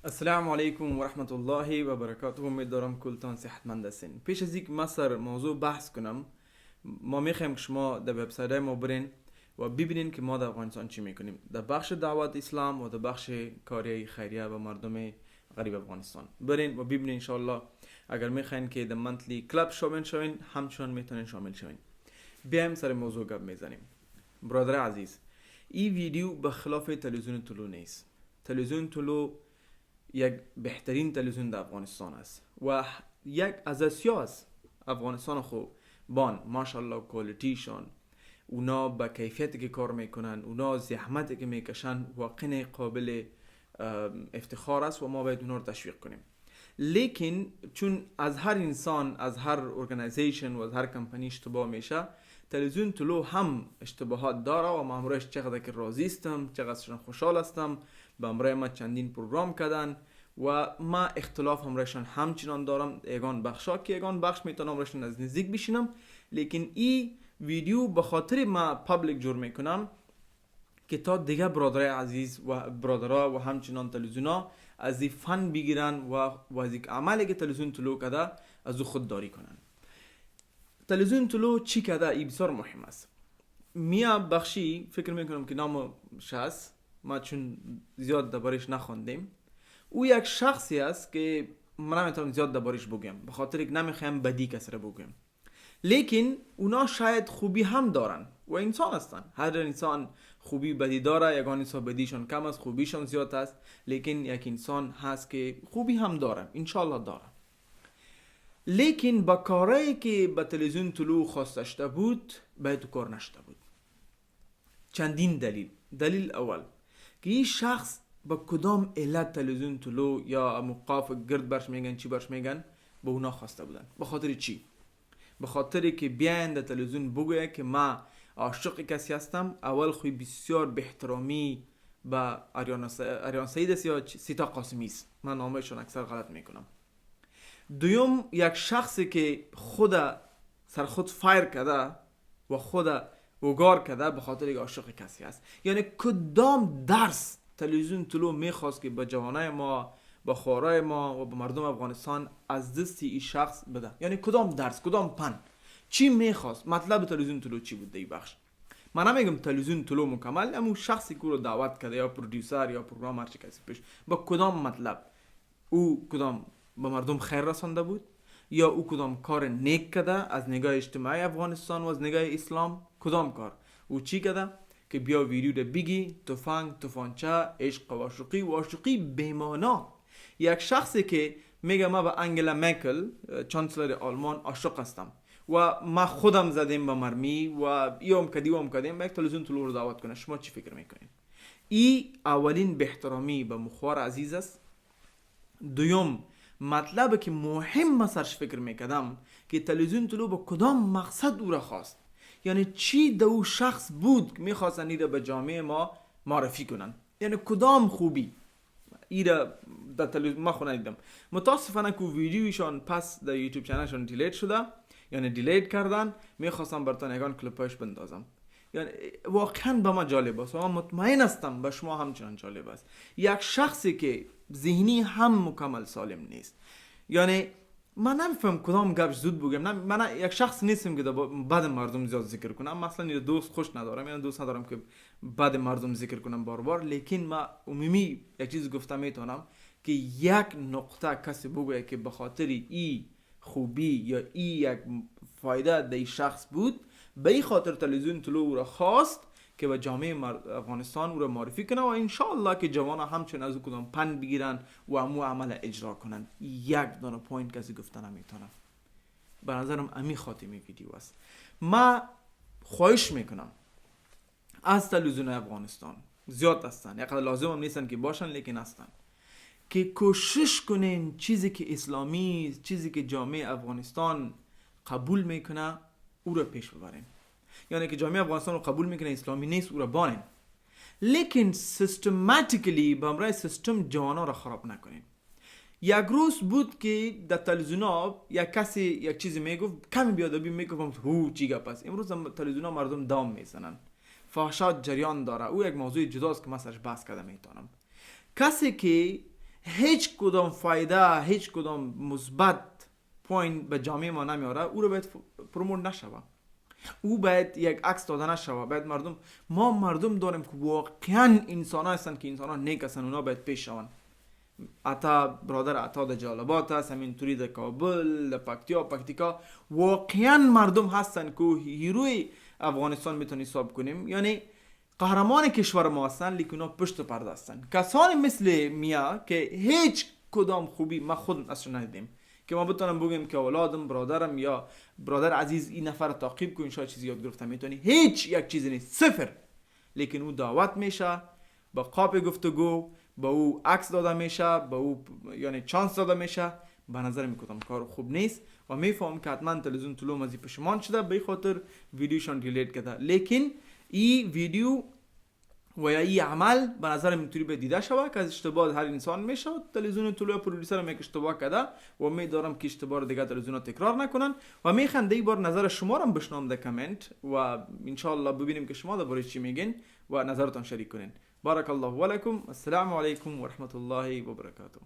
السلام علیکم و رحمت الله و برکاته. امیدوارم کلتان صحتمند هستین. پیش از اینکه من موضوع بحث کنم، ما میخوایم که شما در وبسایت ما برین و ببینین که ما در افغانستان چی میکنیم در بخش دعوت اسلام و در بخش کاری خیریه و مردم غریب افغانستان. برین و ببینین انشاءالله. اگر میخواین که در منتلی کلاب شامل شوین، همچنان میتونین شامل شوین. بیایم سر موضوع گپ میزنیم. برادر عزیز، این ویدیو به خلاف تلویزیون طلو نیست. تلویزیون طلو یک بهترین تلویزیون در افغانستان است و یک از اسیا است. افغانستان خو بان ماشاءالله کوالیتیشان، اونا با کیفیتی که کار میکنن، اونا زحمتی که میکشن واقعا قابل افتخار است و ما باید اونا رو تشویق کنیم. لیکن چون از هر انسان، از هر ارگانایزیشن و از هر کمپانی اشتباه میشه، تلویزیون طلو هم اشتباهات داره و ما امروز چقدر که راضی هستم، چقدر خوشحال هستم. با امروز ما چندین پروگرام کردن و ما اختلاف همراهشان همچنان دارم. یگان بخشا که یگان بخش میتونم همراهشان از نزدیک بشینم، لیکن این ویدیو به خاطر ما پابلیک جور میکنم که تا دیگه برادرای عزیز و برادرها و همچنان تلویزیونا از این فن بگیرن و از این عملی که تلویزیون طلو کرده از او خودداری کنن. تلویزیون طلو چی کرده؟ این بسیار مهم است. میا بخشی فکر میکنم که نامش هست، ما چون زیاد دربارش نخوندیم. او یک شخصی است که من نمیتونم زیاد دربارش بگم به خاطر اینکه نمیخوام بدی کسی را بگم. لیکن اونا شاید خوبی هم دارن و انسان هستن. هر انسان خوبی بدی داره. یگان انسان بدیشان کم است، خوبیشان زیاد است. لیکن یک انسان هست که خوبی هم داره، انشالله داره. لیکن با کاری که به تلویزیون طلو خواسته شده بود باید کار نشده بود. چندین دلیل اول که این شخص با کدام علت تلویزیون طلو یا موقاف گرد برش میگن چی برش میگن به اونا خواسته بودن. به خاطر چی؟ به خاطر که بیاین در تلویزیون بگویه که ما عاشق کسی هستم. اول خوی بسیار بحترامی با آریان سعید است یا سیتا قاسمی است، من نامشون اکثر غلط میکنم. دوم، یک شخصی که سر خود فایر کرده و خود وگار کرده به خاطر که عاشق کسی است. یعنی کدام درس تلویزیون طلو میخواست که به جوانای ما، به خورای ما و به مردم افغانستان از دستی این شخص بده؟ یعنی کدام درس، کدام پن، چی میخواست؟ مطلب تلویزیون طلو چی بود در این بخش؟ من نمیگم تلویزیون طلو مکمل، اما شخصی که رو دعوت کرده یا پرودیوسر یا پروگرام هر چی کسی پیش، با کدام مطلب او کدام به مردم خیر رسانده بود، یا او کدام کار نیک کرده از نگاه اجتماعی افغانستان و از نگاه اسلام؟ کدام کار او چی کرده که بیا ویدیو ده بگی تفنگ، تفانچه، عشق و عاشقی بیمانا. یک شخصی که میگه ما با انگلا مرکل چانسلر آلمان عاشق هستم و ما خودم زدیم با مرمی و ایام کدیم یک تلویزیون طلو رو دعوت کنه، شما چی فکر میکنین؟ ای اولین بحترامی به مخوار عزیز است. دوم، مطلب که مهم ما سرش فکر میکردم که تلویزیون طلو با کدام مقصد او را خواست. یعنی چی دو شخص بود که میخواستن ایره به جامعه ما معرفی کنن؟ یعنی کدام خوبی ایره در تلویزیون ما خونه دیدم. متاسفانه که ویدیویشان پس در یوتیوب چنلشان دیلیت شده، یعنی دیلیت کردن. میخواستم براتون یگان کلیپایش بندازم. یعنی واقعا به ما جالب است و من مطمئن هستم به شما همچنان جالب است. یک شخصی که ذهنی هم مکمل سالم نیست. یعنی من نمیفهم کدام گپش زود بگم. من یک شخص نیستم که بعد مردم زیاد ذکر کنم. مثلا یه دوست خوش ندارم، یعنی دوست ندارم که بعد مردم ذکر کنم بار. لیکن ما عمومی یک چیز گفتم میتونم که یک نقطه کسی بگه که به خاطر ای خوبی یا ای یک فایده در شخص بود، به این خاطر تلویزیون طلو او را خواست که به جامعه افغانستان او را معرفی کنه و انشاءالله که جوانا همچنین از او کدام پند بگیرن و امو عمل اجرا کنن. یک دانه پوینت کسی گفتن نمیتونم. به نظرم امی خاتمی ویدیو است. ما خواهش میکنم از تلویزیون افغانستان، زیاد هستن، یقدر لازم هم نیستن که باشن لیکن هستن، که کوشش کنین چیزی که اسلامی، چیزی که جامعه افغانستان قبول میکنه او را پیش ببرین. یعنی که جامعه افغانستان رو قبول میکنه اسلامی نیست، او را بانین. لیکن سیستماتیکلی به امرای سیستم جوانا را خراب نکنین. یک روز بود که در تلویزیونا یک کسی یک چیزی میگفت، کمی بیادبی میگفت هو چی گپ است. امروز تلویزیونا مردم دام میزنن، فحشات جریان داره. او یک موضوع جداست که من سرش بحث کردم میتونم. کسی که هیچ کدام فایده، هیچ کدام مثبت پوینت به جامعه ما نمیاره، او رو باید پروموت نشوه، او باید یک عکس داده نشوه. باید مردم داریم که واقعا انسان ها هستن که انسان ها نیک هستن، اونا باید پیش شون. برادر عطا در جالبات هست، همینطوری در کابل، در پکتیکا واقعا مردم هستن که هیروی افغانستان میتونی حساب کنیم، یعنی قهرمان کشور ما هستن، لیکن اونا پشت پرده هستن. کسانی مثل میا که هیچ کدام خوبی ما خود اصلا ندیدیم که ما بتونم بگیم که اولادم، برادرم یا برادر عزیز این نفر تعقیب کن شاید چیزی یاد گرفتم، میتونی هیچ یک چیزی نیست، صفر. لیکن او دعوت میشه، با قاب گفتگو با او عکس داده میشه، با او یعنی چانس داده میشه. به نظر میکنم کار خوب نیست و میفهم که حتما تلویزیون طلوع مزی پشمان شده به خاطر ویدیوشان دیلیت کرده. لیکن این ویدیو و یا این عمل به نظر اینطوری به دیده شود که از اشتباه هر انسان میشه. تلویزیون طلوع پرودوسر هم یک اشتباه کرده و میدارم که اشتباه دیگه تلویزیون تکرار نکنن و میخوام این بار نظر شما رو بشنوم در کامنت و ان شاء الله ببینیم که شما درباره چی میگین و نظرتون شریک کنین. بارک الله و لکم. السلام علیکم و رحمت الله و برکاته.